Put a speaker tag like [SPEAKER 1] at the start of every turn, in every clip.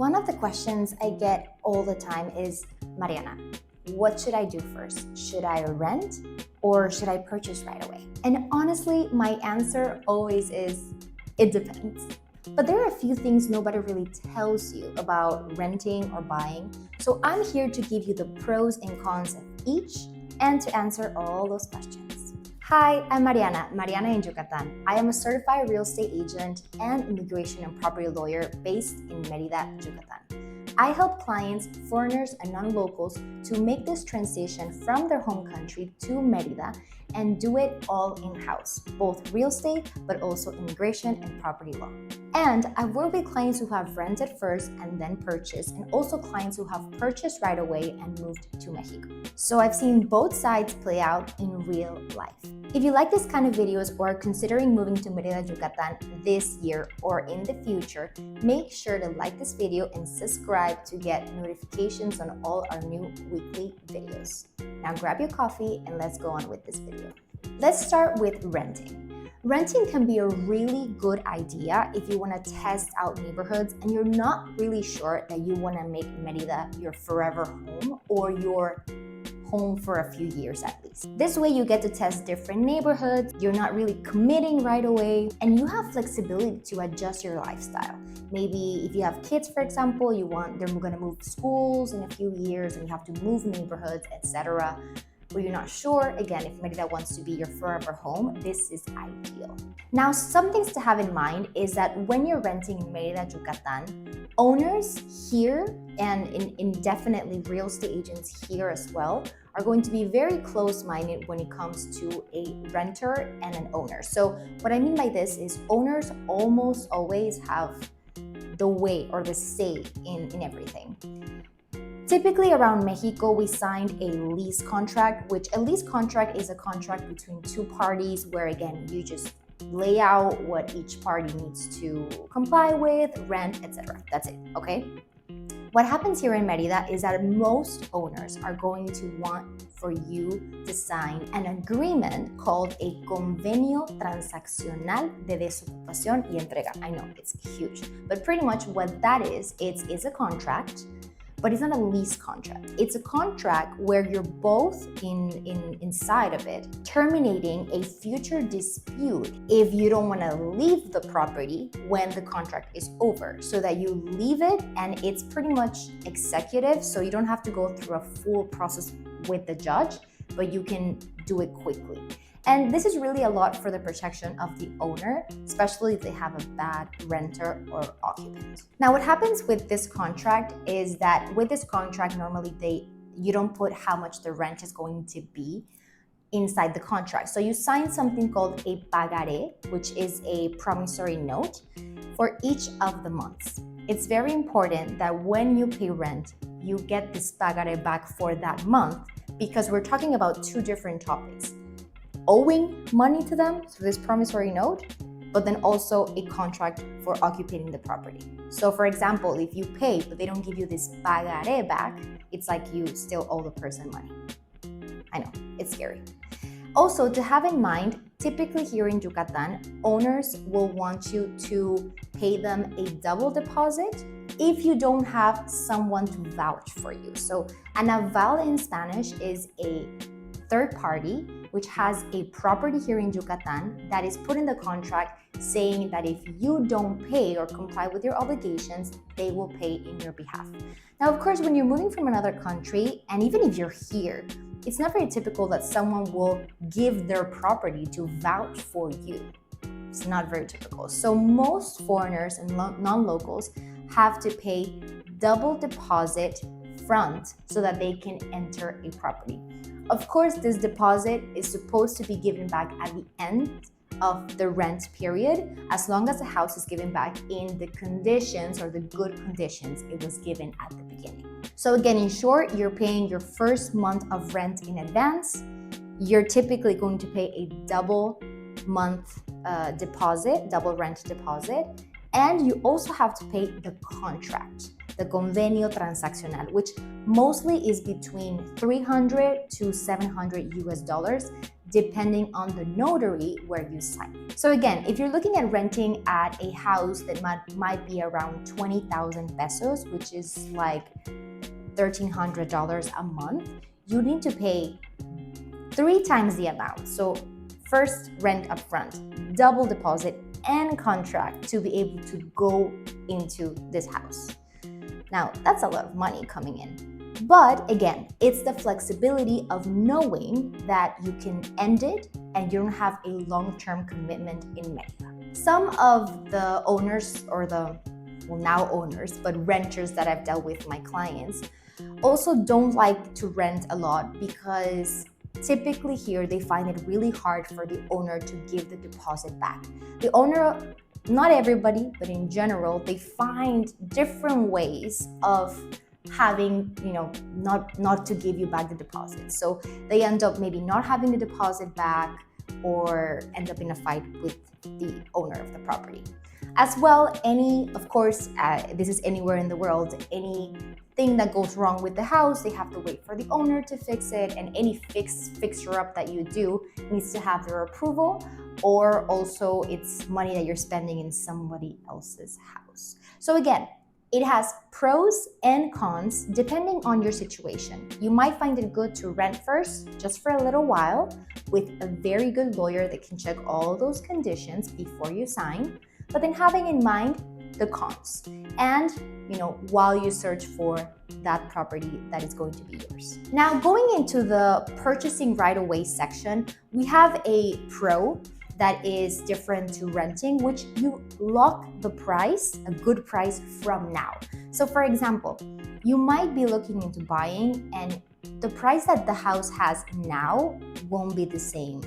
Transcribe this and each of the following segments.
[SPEAKER 1] One of the questions I get all the time is, Mariana, what should I do first? Should I rent or should I purchase right away? And honestly, my answer always is, it depends. But there are a few things nobody really tells you about renting or buying. So I'm here to give you the pros and cons of each and to answer all those questions. Hi, I'm Mariana in Yucatán. I am a certified real estate agent and immigration and property lawyer based in Mérida, Yucatán. I help clients, foreigners, and non-locals to make this transition from their home country to Mérida and do it all in-house, both real estate, but also immigration and property law. And I've worked with clients who have rented first and then purchased, and also clients who have purchased right away and moved to Mexico. So I've seen both sides play out in real life. If you like this kind of videos or are considering moving to Mérida, Yucatán this year or in the future, make sure to like this video and subscribe to get notifications on all our new weekly videos. Now grab your coffee and let's go on with this video. Let's start with renting. Renting can be a really good idea if you want to test out neighborhoods and you're not really sure that you want to make Mérida your forever home or your home for a few years at least. This way you get to test different neighborhoods, you're not really committing right away, and you have flexibility to adjust your lifestyle. Maybe if you have kids, for example, they're gonna move schools in a few years and you have to move neighborhoods, etc. But you're not sure, again, if Mérida wants to be your forever home, this is ideal. Now, some things to have in mind is that when you're renting in Mérida, Yucatán, owners here and indefinitely real estate agents here as well are going to be very close-minded when it comes to a renter and an owner. So what I mean by this is owners almost always have the way or the say in everything. Typically around Mexico, we signed a lease contract, which a lease contract is a contract between two parties where, again, you just lay out what each party needs to comply with, rent, etc. That's it, okay? What happens here in Mérida is that most owners are going to want for you to sign an agreement called a convenio transaccional de desocupación y entrega. I know, it's huge, but pretty much what that is, it's a contract, but it's not a lease contract. It's a contract where you're both inside of it, terminating a future dispute if you don't want to leave the property when the contract is over, so that you leave it and it's pretty much executive, so you don't have to go through a full process with the judge, but you can do it quickly. And this is really a lot for the protection of the owner, especially if they have a bad renter or occupant. Now, what happens with this contract is that with this contract, normally you don't put how much the rent is going to be inside the contract. So you sign something called a pagaré, which is a promissory note for each of the months. It's very important that when you pay rent, you get this pagaré back for that month, because we're talking about two different topics. Owing money to them through this promissory note, but then also a contract for occupying the property. So for example, if you pay but they don't give you this pagaré back, it's like you still owe the person money. I know, it's scary. Also, to have in mind, typically here in Yucatán, owners will want you to pay them a double deposit if you don't have someone to vouch for you. So an aval in Spanish is a third party which has a property here in Yucatán that is put in the contract saying that if you don't pay or comply with your obligations, they will pay in your behalf. Now, of course, when you're moving from another country, and even if you're here, it's not very typical that someone will give their property to vouch for you. It's not very typical. So most foreigners and non-locals have to pay double deposit front so that they can enter a property. Of course, this deposit is supposed to be given back at the end of the rent period, as long as the house is given back in the conditions or the good conditions it was given at the beginning. So again, in short, you're paying your first month of rent in advance. You're typically going to pay a double month deposit, double rent deposit, and you also have to pay the contract, the convenio transaccional, which mostly is between $300 to $700 US, depending on the notary where you sign. So again, if you're looking at renting at a house that might be around 20,000 pesos, which is like $1,300 a month, you need to pay 3 times the amount. So first, rent upfront, double deposit, and contract to be able to go into this house. Now, that's a lot of money coming in. But again, it's the flexibility of knowing that you can end it and you don't have a long-term commitment in Mérida. Some of the owners, or now owners, but renters that I've dealt with, my clients, also don't like to rent a lot because typically here they find it really hard for the owner to give the deposit back. The owner, not everybody, but in general, they find different ways of having, not to give you back the deposit. So they end up maybe not having the deposit back or end up in a fight with the owner of the property. As well, of course, this is anywhere in the world, anything that goes wrong with the house, they have to wait for the owner to fix it, and any fixer-up that you do needs to have their approval, or also it's money that you're spending in somebody else's house. So again, it has pros and cons depending on your situation. You might find it good to rent first, just for a little while, with a very good lawyer that can check all those conditions before you sign, but then having in mind the cons, and while you search for that property that is going to be yours. Now, going into the purchasing right away section, we have a pro that is different to renting, which you lock the price, a good price, from now. So for example, you might be looking into buying and the price that the house has now won't be the same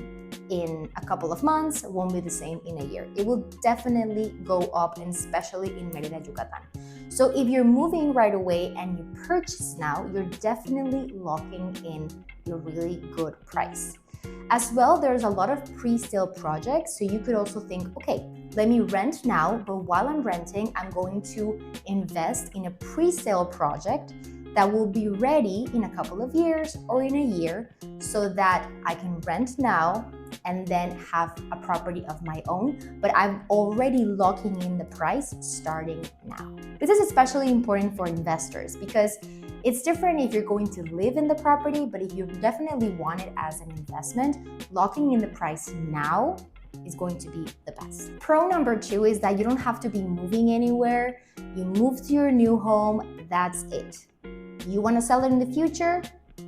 [SPEAKER 1] in a couple of months, won't be the same in a year. It will definitely go up, and especially in Mérida, Yucatán. So if you're moving right away and you purchase now, you're definitely locking in a really good price. As well, there's a lot of pre-sale projects, so you could also think, okay, let me rent now, but while I'm renting, I'm going to invest in a pre-sale project that will be ready in a couple of years or in a year, so that I can rent now and then have a property of my own, but I'm already locking in the price starting now. This is especially important for investors because it's different if you're going to live in the property, but if you definitely want it as an investment, locking in the price now is going to be the best. Pro number 2 is that you don't have to be moving anywhere. You move to your new home, that's it. You want to sell it in the future?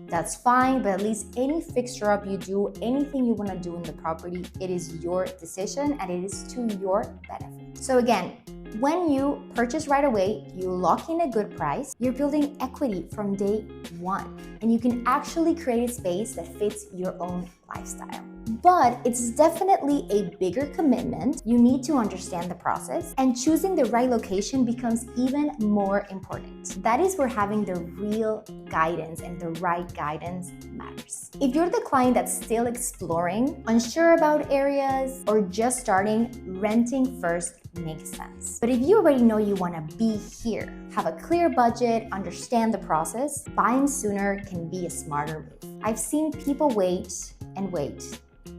[SPEAKER 1] That's fine, but at least any fixture up you do, anything you want to do in the property, it is your decision and it is to your benefit. So again, when you purchase right away, you lock in a good price, you're building equity from day one, and you can actually create a space that fits your own lifestyle. But it's definitely a bigger commitment. You need to understand the process, and choosing the right location becomes even more important. That is where having the real guidance and the right guidance matters. If you're the client that's still exploring, unsure about areas, or just starting, renting first makes sense. But if you already know you want to be here, have a clear budget, understand the process, buying sooner can be a smarter move. I've seen people wait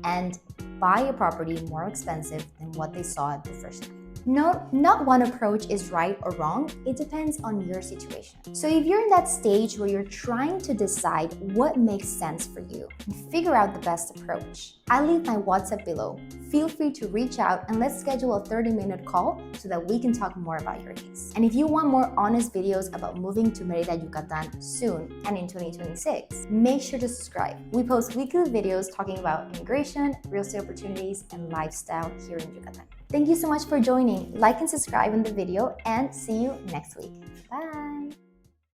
[SPEAKER 1] and buy a property more expensive than what they saw at the first time. Not one approach is right or wrong, it depends on your situation. So if you're in that stage where you're trying to decide what makes sense for you and figure out the best approach, I'll leave my WhatsApp below. Feel free to reach out and let's schedule a 30-minute call so that we can talk more about your case. And if you want more honest videos about moving to Mérida, Yucatán soon and in 2026, make sure to subscribe. We post weekly videos talking about immigration, real estate opportunities, and lifestyle here in Yucatán. Thank you so much for joining. Like and subscribe in the video and see you next week. Bye!